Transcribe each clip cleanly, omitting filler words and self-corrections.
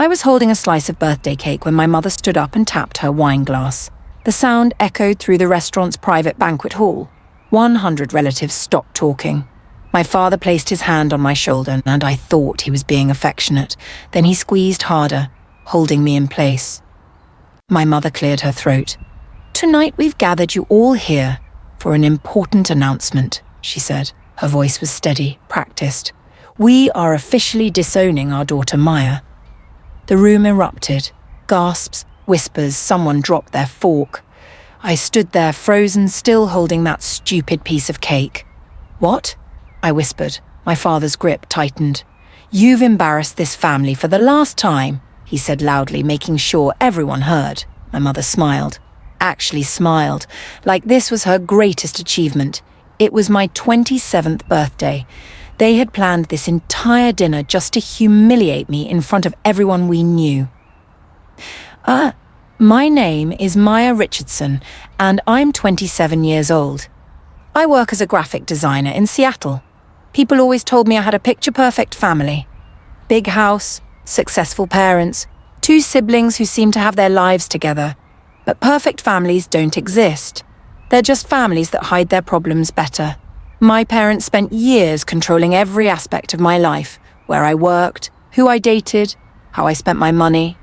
I was holding a slice of birthday cake when my mother stood up and tapped her wine glass. The sound echoed through the restaurant's private banquet hall. 100 relatives stopped talking. My father placed his hand on my shoulder, and I thought he was being affectionate. Then he squeezed harder, holding me in place. My mother cleared her throat. "Tonight we've gathered you all here for an important announcement," she said. Her voice was steady, practiced. "We are officially disowning our daughter Maya." The room erupted. Gasps, whispers, someone dropped their fork. I stood there, frozen, still holding that stupid piece of cake. "What?" I whispered. My father's grip tightened. "You've embarrassed this family for the last time," he said loudly, making sure everyone heard. My mother smiled. Actually smiled, like this was her greatest achievement. It was my 27th birthday. They had planned this entire dinner just to humiliate me in front of everyone we knew. My name is Maya Richardson, and I'm 27 years old. I work as a graphic designer in Seattle. People always told me I had a picture-perfect family. Big house, successful parents, 2 siblings who seem to have their lives together. But perfect families don't exist. They're just families that hide their problems better. My parents spent years controlling every aspect of my life, where I worked, who I dated, how I spent my money.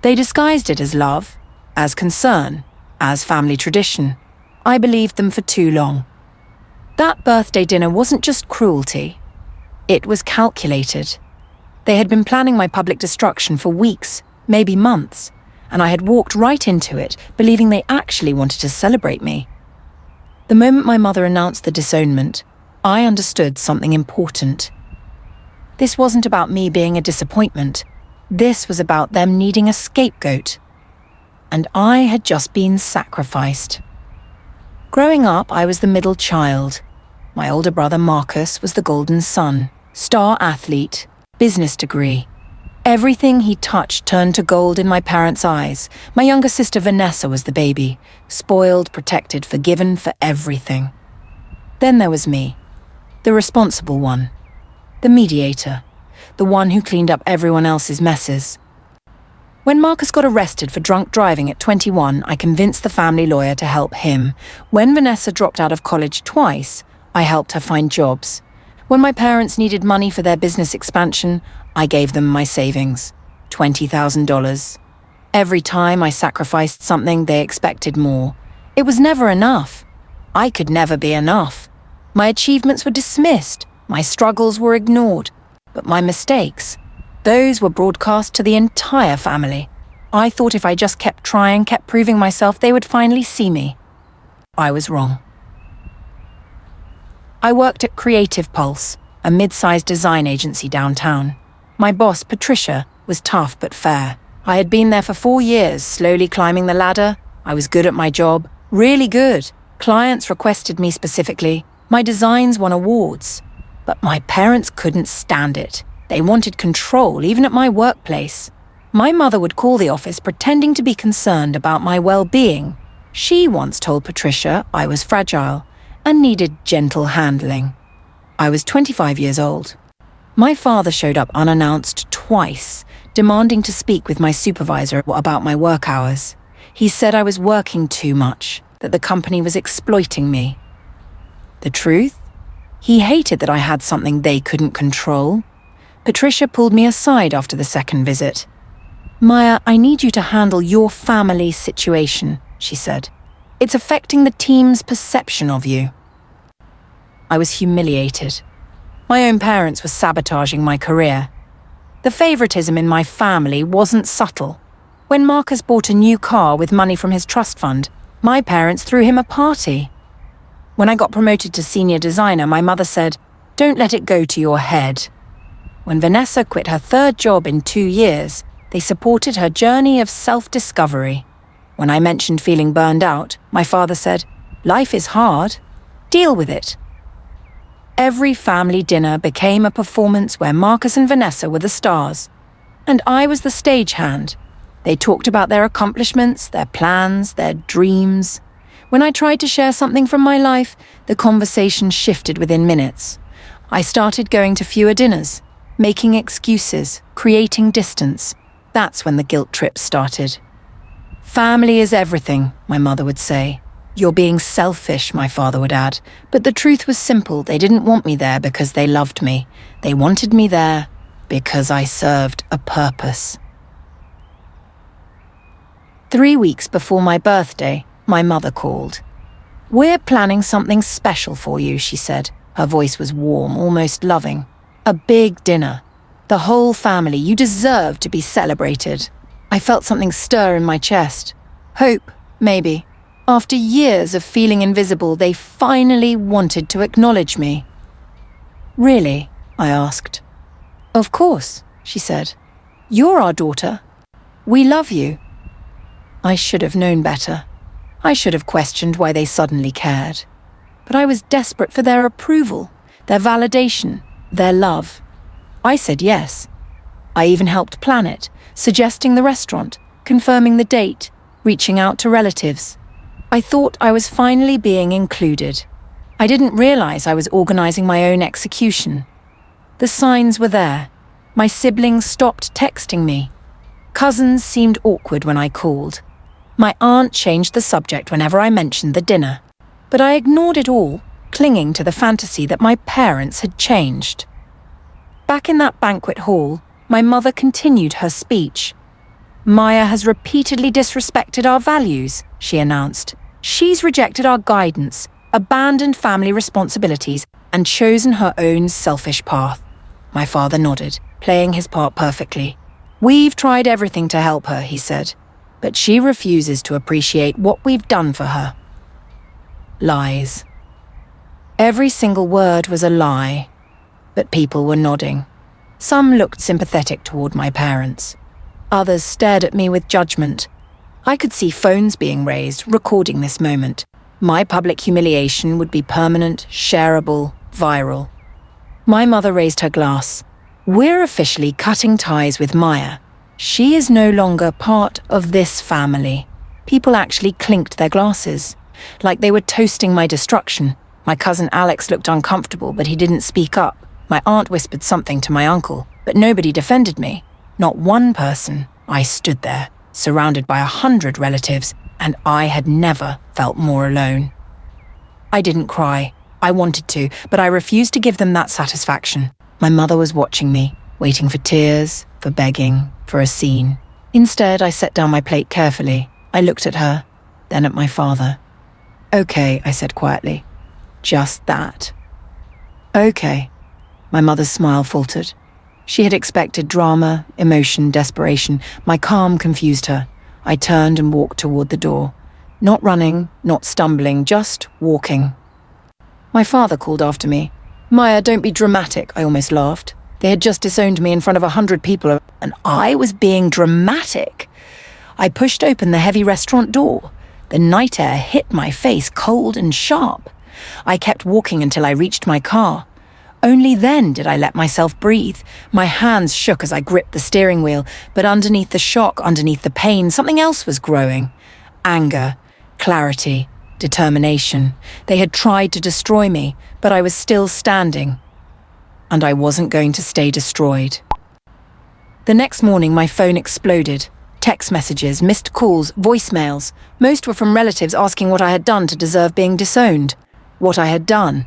They disguised it as love, as concern, as family tradition. I believed them for too long. That birthday dinner wasn't just cruelty. It was calculated. They had been planning my public destruction for weeks, maybe months, and I had walked right into it, believing they actually wanted to celebrate me. The moment my mother announced the disownment, I understood something important. This wasn't about me being a disappointment. This was about them needing a scapegoat. And I had just been sacrificed. Growing up, I was the middle child. My older brother Marcus was the golden son, star athlete, business degree. Everything he touched turned to gold in my parents' eyes. My younger sister Vanessa was the baby, spoiled, protected, forgiven for everything. Then there was me, the responsible one, the mediator, the one who cleaned up everyone else's messes. When Marcus got arrested for drunk driving at 21, I convinced the family lawyer to help him. When Vanessa dropped out of college twice, I helped her find jobs. When my parents needed money for their business expansion, I gave them my savings, $20,000. Every time I sacrificed something, they expected more. It was never enough. I could never be enough. My achievements were dismissed. My struggles were ignored. But my mistakes, those were broadcast to the entire family. I thought if I just kept trying, kept proving myself, they would finally see me. I was wrong. I worked at Creative Pulse, a mid-sized design agency downtown. My boss, Patricia, was tough but fair. I had been there for 4 years, slowly climbing the ladder. I was good at my job, really good. Clients requested me specifically. My designs won awards. But my parents couldn't stand it. They wanted control, even at my workplace. My mother would call the office pretending to be concerned about my well-being. She once told Patricia I was fragile and needed gentle handling. I was 25 years old. My father showed up unannounced twice, demanding to speak with my supervisor about my work hours. He said I was working too much, that the company was exploiting me. The truth? He hated that I had something they couldn't control. Patricia pulled me aside after the second visit. "Maya, I need you to handle your family situation," she said. "It's affecting the team's perception of you." I was humiliated. My own parents were sabotaging my career. The favoritism in my family wasn't subtle. When Marcus bought a new car with money from his trust fund, my parents threw him a party. When I got promoted to senior designer, my mother said, "Don't let it go to your head." When Vanessa quit her 3rd job in 2 years, they supported her journey of self-discovery. When I mentioned feeling burned out, my father said, "Life is hard. Deal with it." Every family dinner became a performance where Marcus and Vanessa were the stars, and I was the stagehand. They talked about their accomplishments, their plans, their dreams. When I tried to share something from my life, the conversation shifted within minutes. I started going to fewer dinners, Making excuses, creating distance. That's when the guilt trip started. Family is everything, my mother would say. You're being selfish, my father would add. But the truth was simple. They didn't want me there because they loved me. They wanted me there because I served a purpose. 3 weeks before my birthday, my mother called. "We're planning something special for you," she said. Her voice was warm, almost loving. "A big dinner. The whole family. You deserve to be celebrated." I felt something stir in my chest. Hope, maybe. After years of feeling invisible, they finally wanted to acknowledge me. "Really?" I asked. "Of course," she said. "You're our daughter. We love you." I should have known better. I should have questioned why they suddenly cared. But I was desperate for their approval, their validation, their love. I said yes. I even helped plan it, suggesting the restaurant, confirming the date, reaching out to relatives. I thought I was finally being included. I didn't realize I was organizing my own execution. The signs were there. My siblings stopped texting me. Cousins seemed awkward when I called. My aunt changed the subject whenever I mentioned the dinner. But I ignored it all, clinging to the fantasy that my parents had changed. Back in that banquet hall, my mother continued her speech. "Maya has repeatedly disrespected our values," she announced. "She's rejected our guidance, abandoned family responsibilities, and chosen her own selfish path." My father nodded, playing his part perfectly. "We've tried everything to help her," he said, "but she refuses to appreciate what we've done for her." Lies. Every single word was a lie, but people were nodding. Some looked sympathetic toward my parents. Others stared at me with judgment. I could see phones being raised, recording this moment. My public humiliation would be permanent, shareable, viral. My mother raised her glass. "We're officially cutting ties with Maya. She is no longer part of this family." People actually clinked their glasses, like they were toasting my destruction. My cousin Alex looked uncomfortable, but he didn't speak up. My aunt whispered something to my uncle, but nobody defended me. Not one person. I stood there, surrounded by 100 relatives, and I had never felt more alone. I didn't cry. I wanted to, but I refused to give them that satisfaction. My mother was watching me, waiting for tears, for begging, for a scene. Instead, I set down my plate carefully. I looked at her, then at my father. "Okay," I said quietly. "Just that." "Okay." My mother's smile faltered. She had expected drama, emotion, desperation. My calm confused her. I turned and walked toward the door. Not running, not stumbling, just walking. My father called after me. "Maya, don't be dramatic," I almost laughed. They had just disowned me in front of 100 people, and I was being dramatic. I pushed open the heavy restaurant door. The night air hit my face cold and sharp. I kept walking until I reached my car. Only then did I let myself breathe. My hands shook as I gripped the steering wheel, but underneath the shock, underneath the pain, something else was growing. Anger, clarity, determination. They had tried to destroy me, but I was still standing. And I wasn't going to stay destroyed. The next morning, my phone exploded. Text messages, missed calls, voicemails. Most were from relatives asking what I had done to deserve being disowned. What I had done.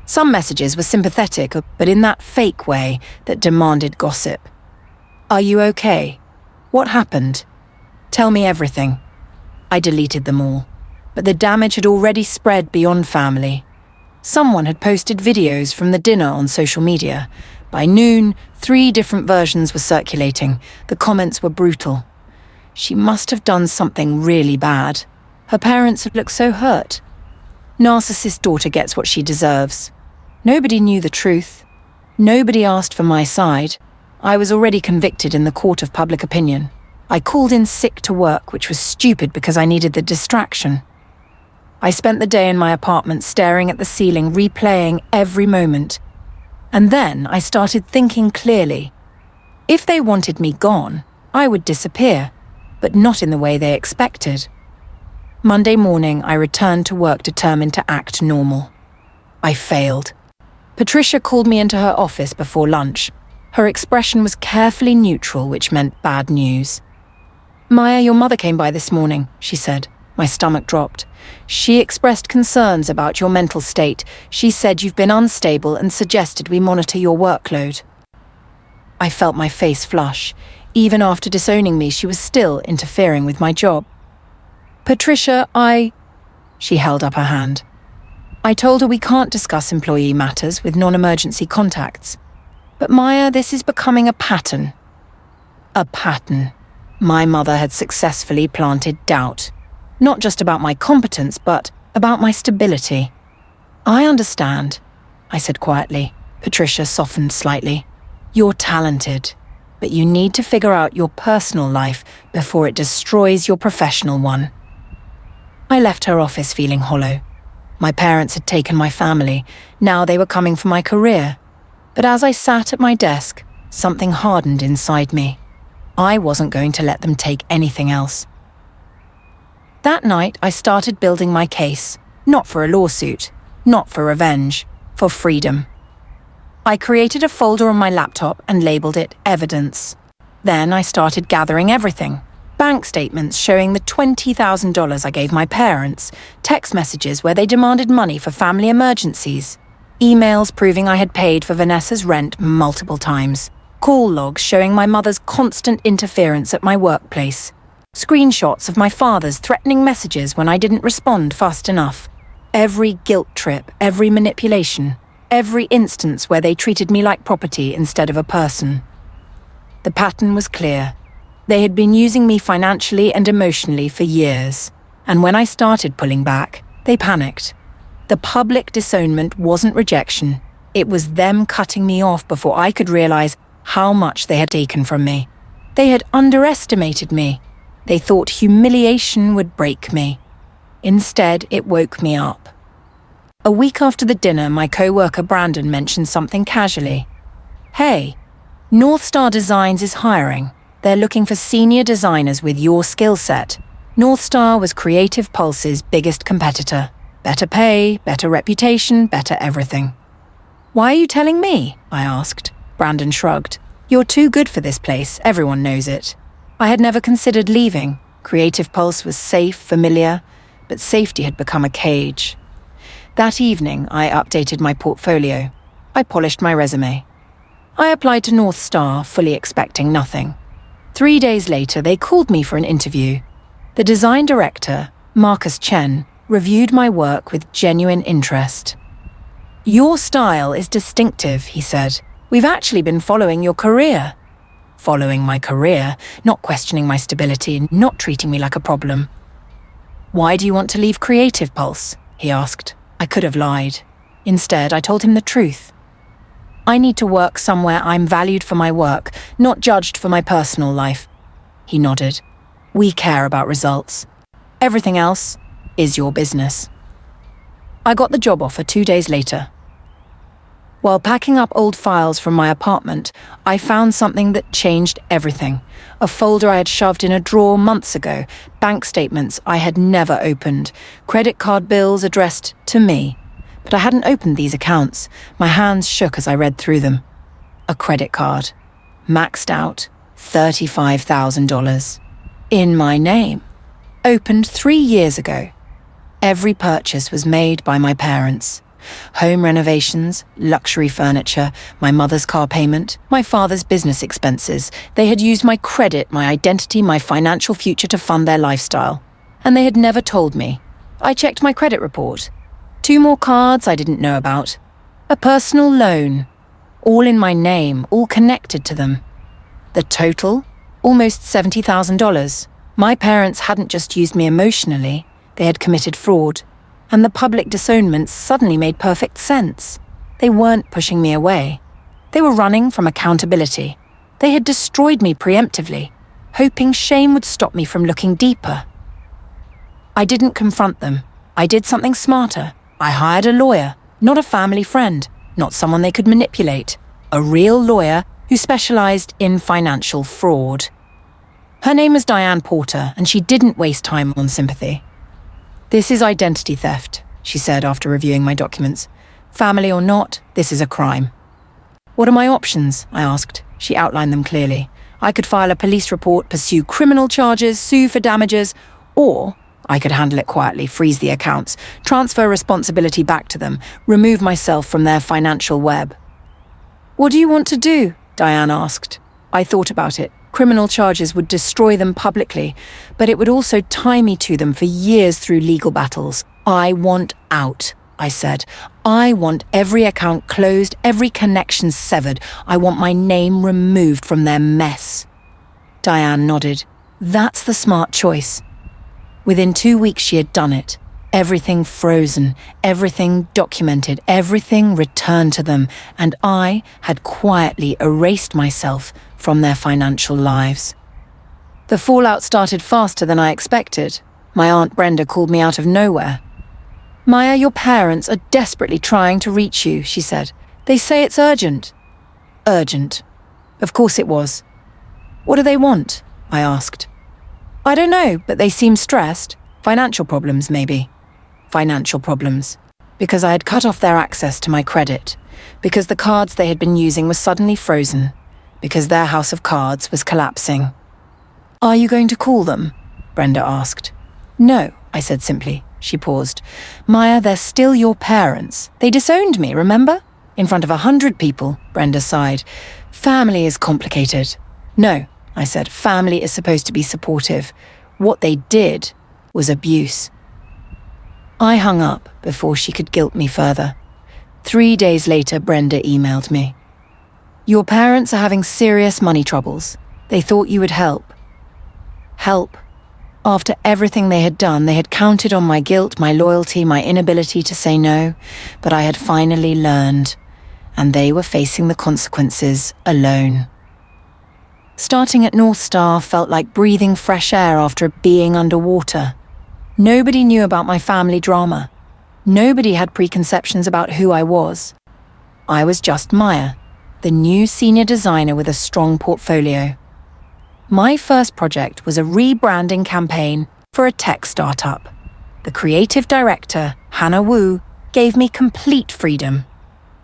Some messages were sympathetic, but in that fake way that demanded gossip. "Are you okay? What happened? Tell me everything." I deleted them all, but the damage had already spread beyond family. Someone had posted videos from the dinner on social media. By noon, 3 different versions were circulating. The comments were brutal. She must have done something really bad. Her parents had looked so hurt. Narcissist daughter gets what she deserves. Nobody knew the truth. Nobody asked for my side. I was already convicted in the court of public opinion. I called in sick to work, which was stupid because I needed the distraction. I spent the day in my apartment staring at the ceiling, replaying every moment. And then I started thinking clearly. If they wanted me gone, I would disappear, but not in the way they expected. Monday morning, I returned to work determined to act normal. I failed. Patricia called me into her office before lunch. Her expression was carefully neutral, which meant bad news. "Maya, your mother came by this morning," she said. My stomach dropped. "She expressed concerns about your mental state. She said you've been unstable and suggested we monitor your workload." I felt my face flush. Even after disowning me, she was still interfering with my job. "Patricia, She held up her hand. I told her we can't discuss employee matters with non-emergency contacts. "But Maya, this is becoming a pattern." A pattern. My mother had successfully planted doubt. Not just about my competence, but about my stability. "I understand," I said quietly. Patricia softened slightly. "You're talented, but you need to figure out your personal life before it destroys your professional one." I left her office feeling hollow. My parents had taken my family. Now they were coming for my career. But as I sat at my desk, something hardened inside me. I wasn't going to let them take anything else. That night, I started building my case, not for a lawsuit, not for revenge, for freedom. I created a folder on my laptop and labeled it Evidence. Then I started gathering everything. Bank statements showing the $20,000 I gave my parents, text messages where they demanded money for family emergencies, emails proving I had paid for Vanessa's rent multiple times, call logs showing my mother's constant interference at my workplace, screenshots of my father's threatening messages when I didn't respond fast enough, every guilt trip, every manipulation, every instance where they treated me like property instead of a person. The pattern was clear. They had been using me financially and emotionally for years, and when I started pulling back, they panicked. The public disownment wasn't rejection. It was them cutting me off before I could realize how much they had taken from me. They had underestimated me. They thought humiliation would break me. Instead, it woke me up. A week after the dinner, my co-worker Brandon mentioned something casually. "Hey, North Star Designs is hiring. They're looking for senior designers with your skill set." North Star was Creative Pulse's biggest competitor. Better pay, better reputation, better everything. "Why are you telling me?" I asked. Brandon shrugged. "You're too good for this place, everyone knows it." I had never considered leaving. Creative Pulse was safe, familiar, but safety had become a cage. That evening, I updated my portfolio. I polished my resume. I applied to North Star, fully expecting nothing. 3 days later, they called me for an interview. The design director, Marcus Chen, reviewed my work with genuine interest. "Your style is distinctive," he said. "We've actually been following your career." Following my career, not questioning my stability, not treating me like a problem. "Why do you want to leave Creative Pulse?" he asked. I could have lied. Instead, I told him the truth. "I need to work somewhere I'm valued for my work, not judged for my personal life." He nodded. "We care about results. Everything else is your business." I got the job offer 2 days later. While packing up old files from my apartment, I found something that changed everything. A folder I had shoved in a drawer months ago, bank statements I had never opened, credit card bills addressed to me. But I hadn't opened these accounts. My hands shook as I read through them. A credit card. Maxed out. $35,000. In my name. Opened 3 years ago. Every purchase was made by my parents. Home renovations, luxury furniture, my mother's car payment, my father's business expenses. They had used my credit, my identity, my financial future to fund their lifestyle. And they had never told me. I checked my credit report. 2 more cards I didn't know about. A personal loan. All in my name, all connected to them. The total? Almost $70,000. My parents hadn't just used me emotionally, they had committed fraud. And the public disownment suddenly made perfect sense. They weren't pushing me away. They were running from accountability. They had destroyed me preemptively, hoping shame would stop me from looking deeper. I didn't confront them. I did something smarter. I hired a lawyer, not a family friend, not someone they could manipulate. A real lawyer who specialized in financial fraud. Her name was Diane Porter, and she didn't waste time on sympathy. "This is identity theft," she said after reviewing my documents. "Family or not, this is a crime." "What are my options?" I asked. She outlined them clearly. I could file a police report, pursue criminal charges, sue for damages, or I could handle it quietly, freeze the accounts, transfer responsibility back to them, remove myself from their financial web. "What do you want to do?" Diane asked. I thought about it. Criminal charges would destroy them publicly, but it would also tie me to them for years through legal battles. "I want out," I said. "I want every account closed, every connection severed. I want my name removed from their mess." Diane nodded. That's the smart choice. Within 2 weeks she had done it. Everything frozen, everything documented, everything returned to them, and I had quietly erased myself from their financial lives. The fallout started faster than I expected. My Aunt Brenda called me out of nowhere. "Maya, your parents are desperately trying to reach you," she said. "They say it's urgent." Urgent. Of course it was. "What do they want?" I asked. "I don't know, but they seem stressed. Financial problems, maybe." Financial problems. Because I had cut off their access to my credit. Because the cards they had been using were suddenly frozen. Because their house of cards was collapsing. "Are you going to call them?" Brenda asked. "No," I said simply. She paused. "Maya, they're still your parents. They disowned me, remember? In front of 100 people," Brenda sighed. "Family is complicated." "No," I said. "Family is supposed to be supportive. What they did was abuse." I hung up before she could guilt me further. 3 days later, Brenda emailed me. "Your parents are having serious money troubles. They thought you would help." Help. After everything they had done, they had counted on my guilt, my loyalty, my inability to say no, but I had finally learned, and they were facing the consequences alone. Starting at North Star felt like breathing fresh air after being underwater. Nobody knew about my family drama. Nobody had preconceptions about who I was. I was just Maya, the new senior designer with a strong portfolio. My first project was a rebranding campaign for a tech startup. The creative director, Hannah Wu, gave me complete freedom.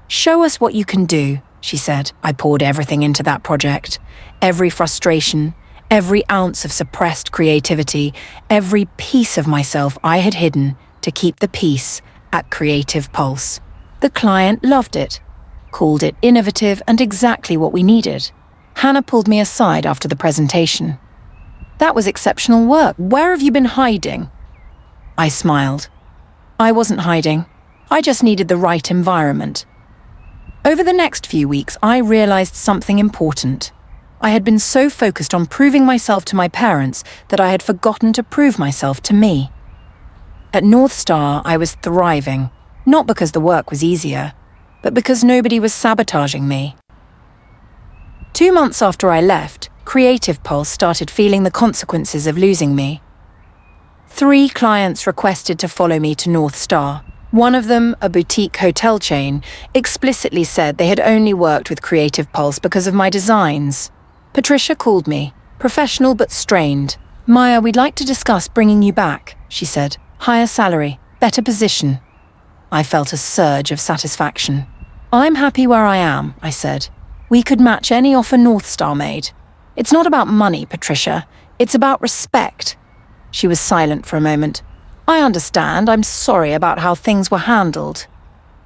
"Show us what you can do," she said. I poured everything into that project. Every frustration, every ounce of suppressed creativity, every piece of myself I had hidden to keep the peace at Creative Pulse. The client loved it, called it innovative and exactly what we needed. Hannah pulled me aside after the presentation. "That was exceptional work. Where have you been hiding?" I smiled. I wasn't hiding. I just needed the right environment. Over the next few weeks, I realized something important. I had been so focused on proving myself to my parents that I had forgotten to prove myself to me. At North Star, I was thriving, not because the work was easier, but because nobody was sabotaging me. 2 months after I left, Creative Pulse started feeling the consequences of losing me. 3 clients requested to follow me to North Star. One of them, a boutique hotel chain, explicitly said they had only worked with Creative Pulse because of my designs. Patricia called me, professional but strained. "Maya, we'd like to discuss bringing you back," she said. "Higher salary, better position." I felt a surge of satisfaction. "I'm happy where I am," I said. "We could match any offer North Star made. It's not about money, Patricia. It's about respect." She was silent for a moment. "I understand. I'm sorry about how things were handled."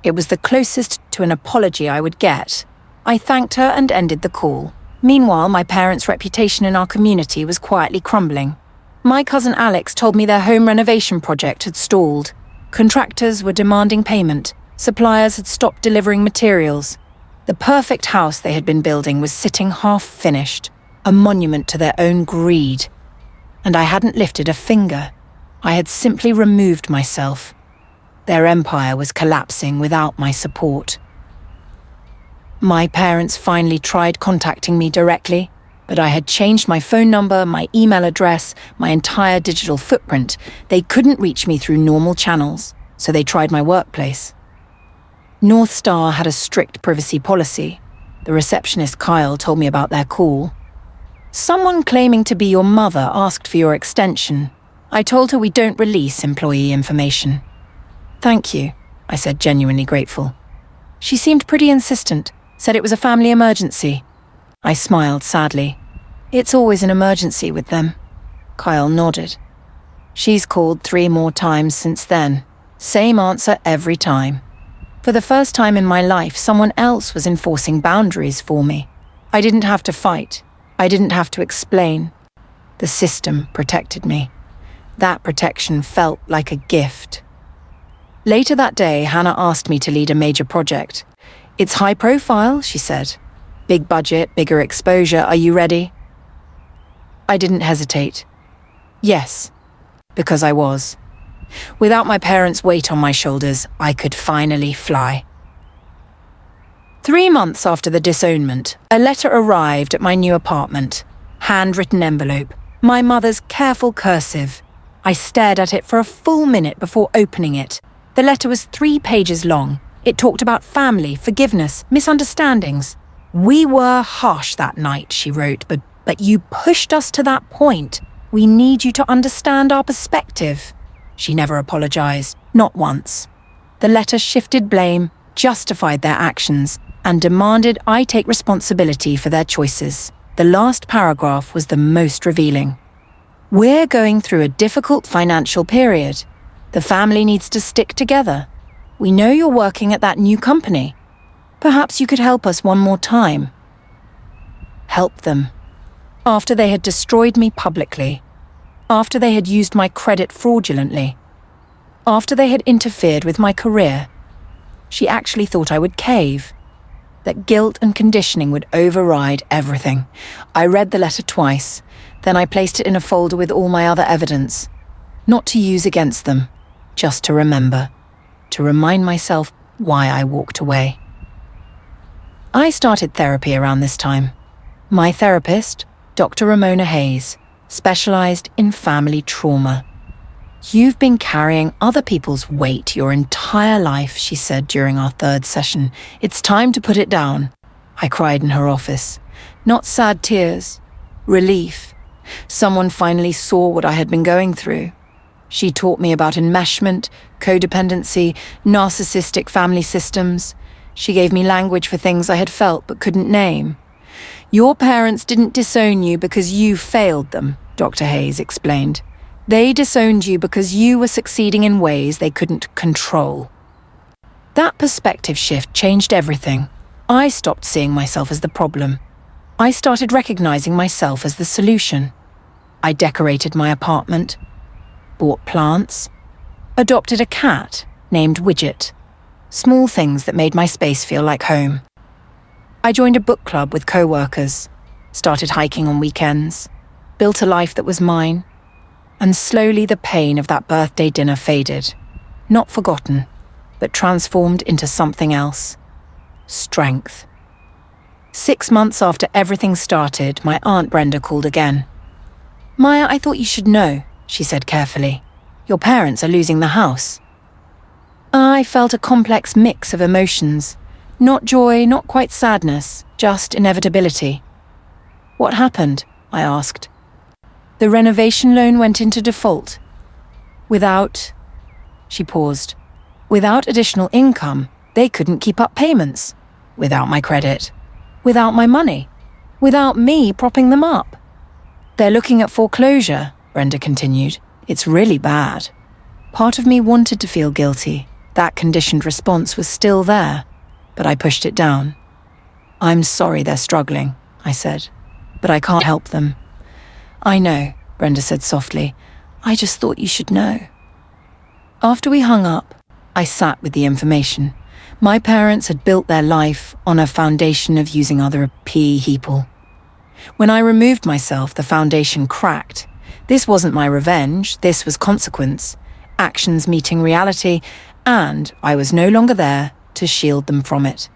It was the closest to an apology I would get. I thanked her and ended the call. Meanwhile, my parents' reputation in our community was quietly crumbling. My cousin Alex told me their home renovation project had stalled. Contractors were demanding payment. Suppliers had stopped delivering materials. The perfect house they had been building was sitting half-finished, a monument to their own greed. And I hadn't lifted a finger. I had simply removed myself. Their empire was collapsing without my support. My parents finally tried contacting me directly, but I had changed my phone number, my email address, my entire digital footprint. They couldn't reach me through normal channels, so they tried my workplace. North Star had a strict privacy policy. The receptionist Kyle told me about their call. "Someone claiming to be your mother asked for your extension. I told her we don't release employee information." "Thank you," I said, genuinely grateful. She seemed pretty insistent, said it was a family emergency. I smiled sadly. It's always an emergency with them. Kyle nodded. She's called 3 more times since then. Same answer every time. For the first time in my life, someone else was enforcing boundaries for me. I didn't have to fight. I didn't have to explain. The system protected me. That protection felt like a gift. Later that day, Hannah asked me to lead a major project. It's high profile, she said. Big budget, bigger exposure, are you ready? I didn't hesitate. Yes, because I was. Without my parents' weight on my shoulders, I could finally fly. 3 months after the disownment, a letter arrived at my new apartment. Handwritten envelope, my mother's careful cursive. I stared at it for a full minute before opening it. The letter was 3 pages long. It talked about family, forgiveness, misunderstandings. We were harsh that night, she wrote, but you pushed us to that point. We need you to understand our perspective. She never apologized, not once. The letter shifted blame, justified their actions, and demanded I take responsibility for their choices. The last paragraph was the most revealing. We're going through a difficult financial period. The family needs to stick together. We know you're working at that new company. Perhaps you could help us one more time. Help them. After they had destroyed me publicly. After they had used my credit fraudulently. After they had interfered with my career. She actually thought I would cave. That guilt and conditioning would override everything. I read the letter twice, then I placed it in a folder with all my other evidence. Not to use against them, just to remember. To remind myself why I walked away. I started therapy around this time. My therapist, Dr. Ramona Hayes, specialized in family trauma. You've been carrying other people's weight your entire life, she said during our 3rd session. It's time to put it down. I cried in her office. Not sad tears. Relief. Someone finally saw what I had been going through. She taught me about enmeshment, codependency, narcissistic family systems. She gave me language for things I had felt but couldn't name. Your parents didn't disown you because you failed them, Dr. Hayes explained. They disowned you because you were succeeding in ways they couldn't control. That perspective shift changed everything. I stopped seeing myself as the problem. I started recognizing myself as the solution. I decorated my apartment, bought plants, adopted a cat named Widget. Small things that made my space feel like home. I joined a book club with co-workers, started hiking on weekends, built a life that was mine. And slowly the pain of that birthday dinner faded. Not forgotten, but transformed into something else. Strength. 6 months after everything started, my Aunt Brenda called again. Maya, I thought you should know, she said carefully. Your parents are losing the house. I felt a complex mix of emotions. Not joy, not quite sadness, just inevitability. What happened? I asked. The renovation loan went into default. She paused. Without additional income, they couldn't keep up payments. Without my credit. Without my money. Without me propping them up. They're looking at foreclosure, Brenda continued. It's really bad. Part of me wanted to feel guilty. That conditioned response was still there, but I pushed it down. I'm sorry they're struggling, I said, but I can't help them. I know, Brenda said softly. I just thought you should know. After we hung up, I sat with the information. My parents had built their life on a foundation of using other people. When I removed myself, the foundation cracked. This wasn't my revenge, this was consequence. Actions meeting reality, and I was no longer there to shield them from it.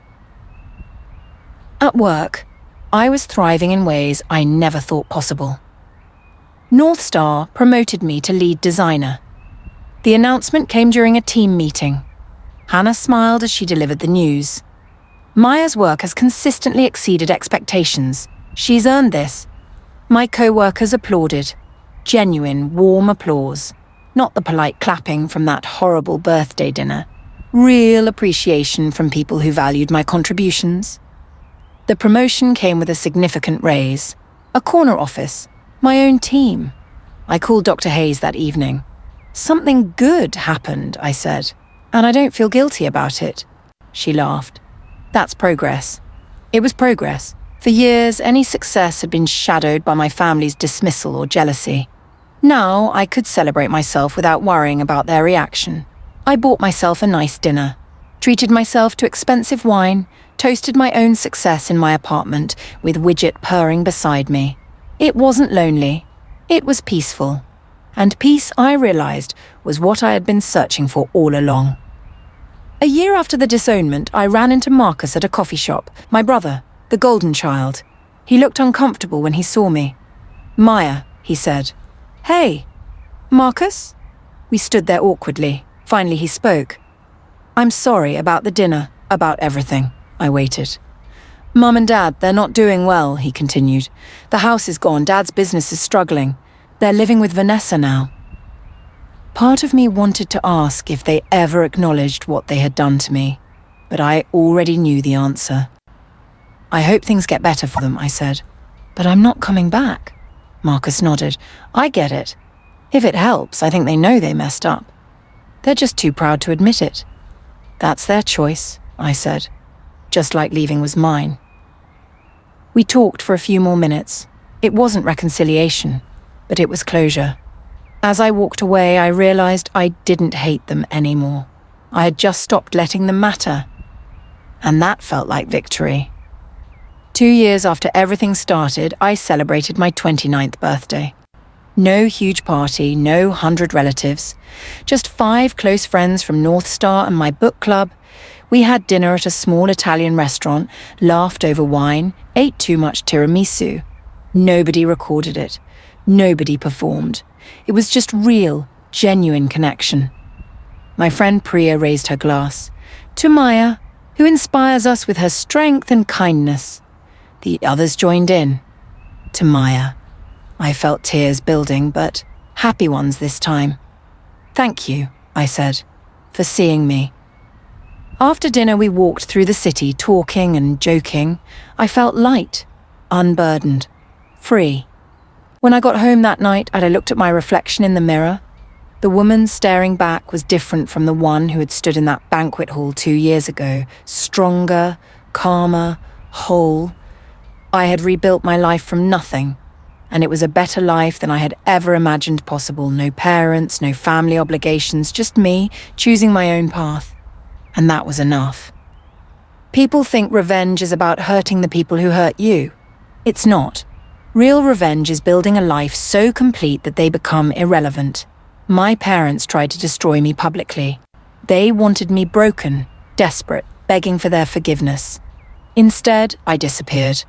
At work, I was thriving in ways I never thought possible. North Star promoted me to lead designer. The announcement came during a team meeting. Hannah smiled as she delivered the news. Maya's work has consistently exceeded expectations. She's earned this. My co-workers applauded. Genuine, warm applause. Not the polite clapping from that horrible birthday dinner. Real appreciation from people who valued my contributions. The promotion came with a significant raise. A corner office. My own team. I called Dr. Hayes that evening. "Something good happened," I said, "and I don't feel guilty about it." She laughed. "That's progress." It was progress. For years, any success had been shadowed by my family's dismissal or jealousy. Now I could celebrate myself without worrying about their reaction. I bought myself a nice dinner, treated myself to expensive wine, toasted my own success in my apartment with Widget purring beside me. It wasn't lonely. It was peaceful. And peace, I realized, was what I had been searching for all along. A year after the disownment, I ran into Marcus at a coffee shop, my brother, the golden child. He looked uncomfortable when he saw me. "Maya," he said. "Hey." "Marcus?" We stood there awkwardly. Finally he spoke. "I'm sorry about the dinner, about everything." I waited. "Mum and Dad, they're not doing well," he continued. "The house is gone, Dad's business is struggling. They're living with Vanessa now." Part of me wanted to ask if they ever acknowledged what they had done to me, but I already knew the answer. "I hope things get better for them," I said. "But I'm not coming back." Marcus nodded. "I get it. If it helps, I think they know they messed up. They're just too proud to admit it." "That's their choice," I said, just like leaving was mine. We talked for a few more minutes. It wasn't reconciliation, but it was closure. As I walked away, I realized I didn't hate them anymore. I had just stopped letting them matter. And that felt like victory. 2 years after everything started, I celebrated my 29th birthday. No huge party, no 100 relatives. Just 5 close friends from North Star and my book club. We had dinner at a small Italian restaurant, laughed over wine, ate too much tiramisu. Nobody recorded it. Nobody performed. It was just real, genuine connection. My friend Priya raised her glass. "To Maya, who inspires us with her strength and kindness." The others joined in. "To Maya." I felt tears building, but happy ones this time. "Thank you," I said, "for seeing me." After dinner we walked through the city, talking and joking. I felt light, unburdened, free. When I got home that night and I looked at my reflection in the mirror, the woman staring back was different from the one who had stood in that banquet hall 2 years ago, stronger, calmer, whole. I had rebuilt my life from nothing, and it was a better life than I had ever imagined possible. No parents, no family obligations, just me choosing my own path. And that was enough. People think revenge is about hurting the people who hurt you. It's not. Real revenge is building a life so complete that they become irrelevant. My parents tried to destroy me publicly. They wanted me broken, desperate, begging for their forgiveness. Instead, I disappeared.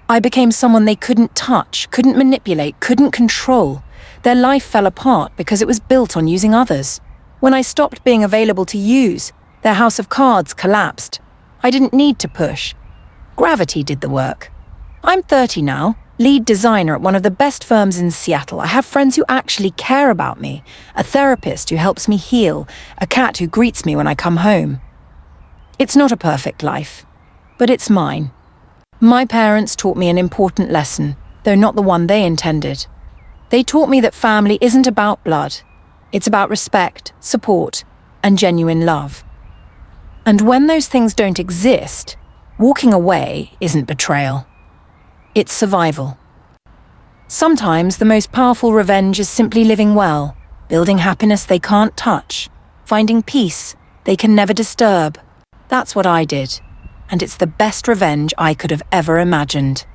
I became someone they couldn't touch, couldn't manipulate, couldn't control. Their life fell apart because it was built on using others. When I stopped being available to use, their house of cards collapsed. I didn't need to push. Gravity did the work. I'm 30 now, lead designer at one of the best firms in Seattle. I have friends who actually care about me, a therapist who helps me heal, a cat who greets me when I come home. It's not a perfect life, but it's mine. My parents taught me an important lesson, though not the one they intended. They taught me that family isn't about blood. It's about respect, support, and genuine love. And when those things don't exist, walking away isn't betrayal. It's survival. Sometimes the most powerful revenge is simply living well, building happiness they can't touch, finding peace they can never disturb. That's what I did, and it's the best revenge I could have ever imagined.